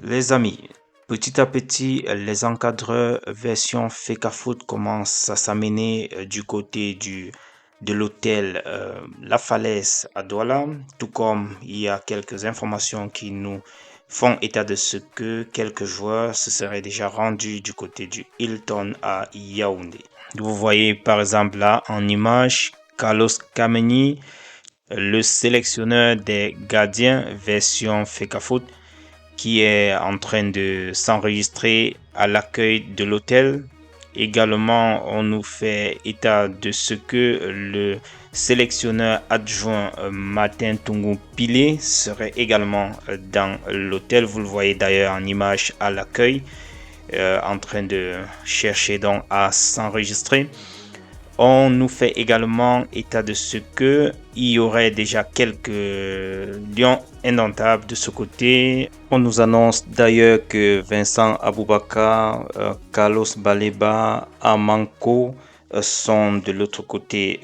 Les amis, petit à petit, les encadreurs version Fecafoot commencent à s'amener du côté de l'hôtel La Falaise à Douala, tout comme il y a quelques informations qui nous font état de ce que quelques joueurs se seraient déjà rendus du côté du Hilton à Yaoundé. Vous voyez par exemple là en image Carlos Kameni, le sélectionneur des gardiens version Fecafoot, qui est en train de s'enregistrer à l'accueil de l'hôtel. Également, on nous fait état de ce que le sélectionneur adjoint Martin Tungu Pile serait également dans l'hôtel. Vous le voyez d'ailleurs en image à l'accueil, en train de chercher donc à s'enregistrer. On nous fait également état de ce que il y aurait déjà quelques lions indomptables de ce côté. On nous annonce d'ailleurs que Vincent Aboubakar, Carlos Baleba, Amanko sont de l'autre côté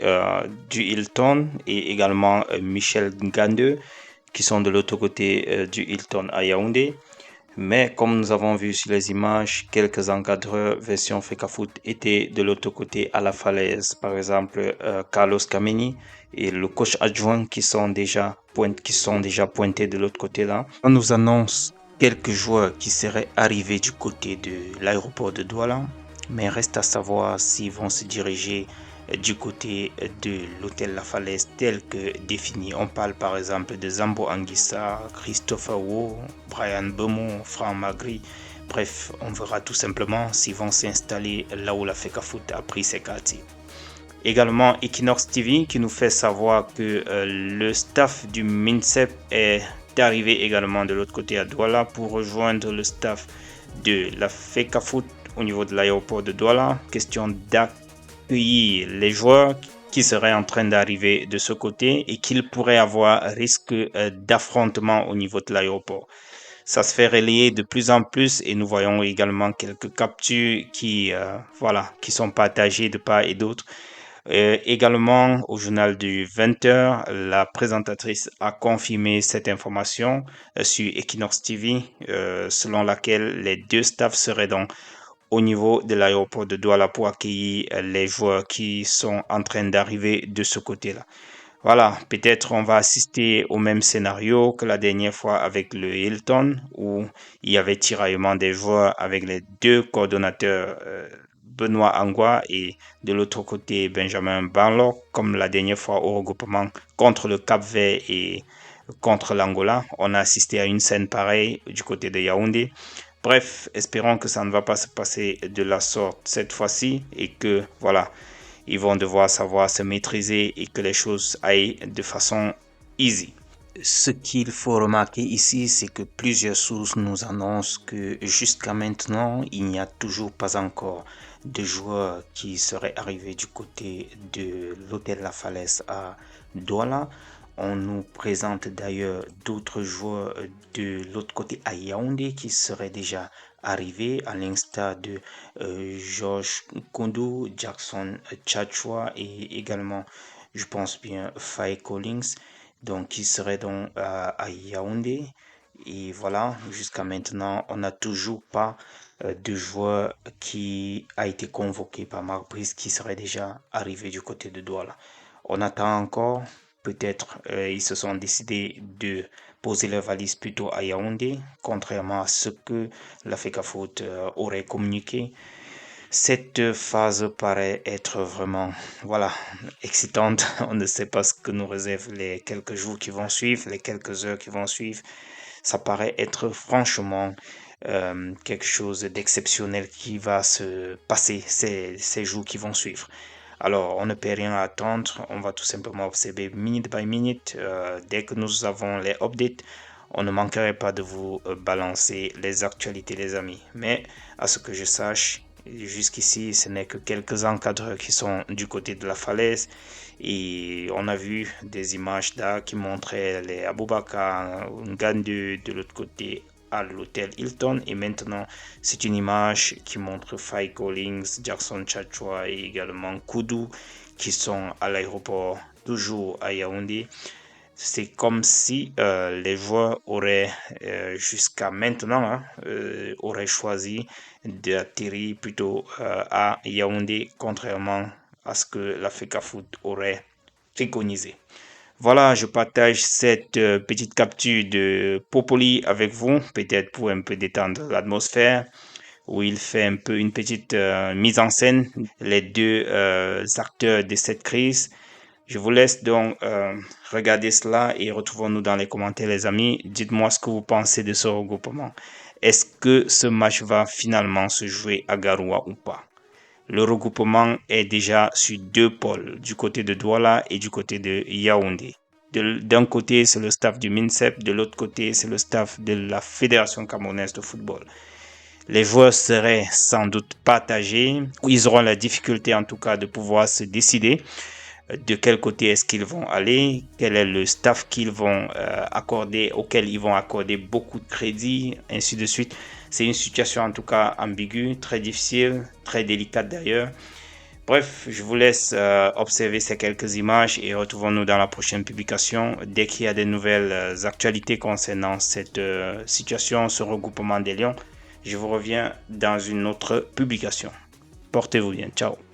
du Hilton et également Michel Ngande qui sont de l'autre côté du Hilton à Yaoundé. Mais comme nous avons vu sur les images, quelques encadreurs version Fecafoot étaient de l'autre côté à la falaise. Par exemple, Carlos Kameni et le coach adjoint qui sont déjà pointés de l'autre côté là. On nous annonce quelques joueurs qui seraient arrivés du côté de l'aéroport de Douala. Mais reste à savoir s'ils vont se diriger du côté de l'hôtel La Falaise tel que défini. On parle par exemple de Zambo Anguissa, Christopher Wu, Brian Beaumont, Franck Magri. Bref, on verra tout simplement s'ils vont s'installer là où la Fecafoot a pris ses quartiers. Également Equinox TV qui nous fait savoir que le staff du MINCEP est arrivé également de l'autre côté à Douala pour rejoindre le staff de la Fecafoot au niveau de l'aéroport de Douala. Question d'accueillir les joueurs qui seraient en train d'arriver de ce côté et qu'ils pourraient avoir risque d'affrontement au niveau de l'aéroport. Ça se fait relayer de plus en plus et nous voyons également quelques captures qui sont partagées de part et d'autre. Également, au journal du 20h, la présentatrice a confirmé cette information sur Equinox TV, selon laquelle les deux staffs seraient donc au niveau de l'aéroport de Douala pour accueillir les joueurs qui sont en train d'arriver de ce côté-là. Voilà, peut-être on va assister au même scénario que la dernière fois avec le Hilton, où il y avait tiraillement des joueurs avec les deux coordonnateurs Benoît Angua et de l'autre côté Benjamin Banlock, comme la dernière fois au regroupement contre le Cap-Vert et contre l'Angola. On a assisté à une scène pareille du côté de Yaoundé. Bref, espérons que ça ne va pas se passer de la sorte cette fois-ci et que voilà, ils vont devoir savoir se maîtriser et que les choses aillent de façon easy. Ce qu'il faut remarquer ici, c'est que plusieurs sources nous annoncent que jusqu'à maintenant, il n'y a toujours pas encore de joueurs qui seraient arrivés du côté de l'hôtel La Falaise à Douala. On nous présente d'ailleurs d'autres joueurs de l'autre côté à Yaoundé qui seraient déjà arrivés, à l'instar de Georges Koundou, Jackson Tchatchoua et également, je pense bien, Faye Collins, donc qui serait donc à Yaoundé. Et voilà, jusqu'à maintenant, on n'a toujours pas de joueur qui a été convoqué par Marc Brice qui serait déjà arrivé du côté de Douala. On attend encore, peut-être ils se sont décidés de poser leurs valises plutôt à Yaoundé, contrairement à ce que la FECAFOOT aurait communiqué. Cette phase paraît être vraiment, excitante. On ne sait pas ce que nous réservent les quelques jours qui vont suivre, les quelques heures qui vont suivre. Ça paraît être franchement quelque chose d'exceptionnel qui va se passer ces jours qui vont suivre. Alors, on ne peut rien attendre. On va tout simplement observer minute by minute. Dès que nous avons les updates, on ne manquerait pas de vous balancer les actualités, les amis. Mais à ce que je sache, jusqu'ici, ce n'est que quelques encadreurs qui sont du côté de la falaise. Et on a vu des images là qui montraient les Aboubakar, Ngandu de l'autre côté à l'hôtel Hilton. Et maintenant, c'est une image qui montre Faye Collins, Jackson Tchatchoua et également Koudou qui sont à l'aéroport, toujours à Yaoundé. C'est comme si les joueurs auraient jusqu'à maintenant auraient choisi d'atterrir plutôt à Yaoundé, contrairement à ce que la FECAFOOT aurait préconisé. Voilà, je partage cette petite capture de Popoli avec vous, peut-être pour un peu détendre l'atmosphère, où il fait un peu une petite mise en scène, les deux acteurs de cette crise. Je vous laisse donc regarder cela et retrouvons-nous dans les commentaires, les amis. Dites-moi ce que vous pensez de ce regroupement. Est-ce que ce match va finalement se jouer à Garoua ou pas? Le regroupement est déjà sur deux pôles, du côté de Douala et du côté de Yaoundé. D'un côté, c'est le staff du MINSEP, de l'autre côté, c'est le staff de la Fédération camerounaise de football. Les joueurs seraient sans doute partagés, ou ils auront la difficulté en tout cas de pouvoir se décider de quel côté est-ce qu'ils vont aller, quel est le staff qu'ils vont accorder, auquel ils vont accorder beaucoup de crédit, ainsi de suite. C'est une situation en tout cas ambiguë, très difficile, très délicate d'ailleurs. Bref, je vous laisse observer ces quelques images et retrouvons-nous dans la prochaine publication. Dès qu'il y a des nouvelles actualités concernant cette situation, ce regroupement des Lions, je vous reviens dans une autre publication. Portez-vous bien. Ciao.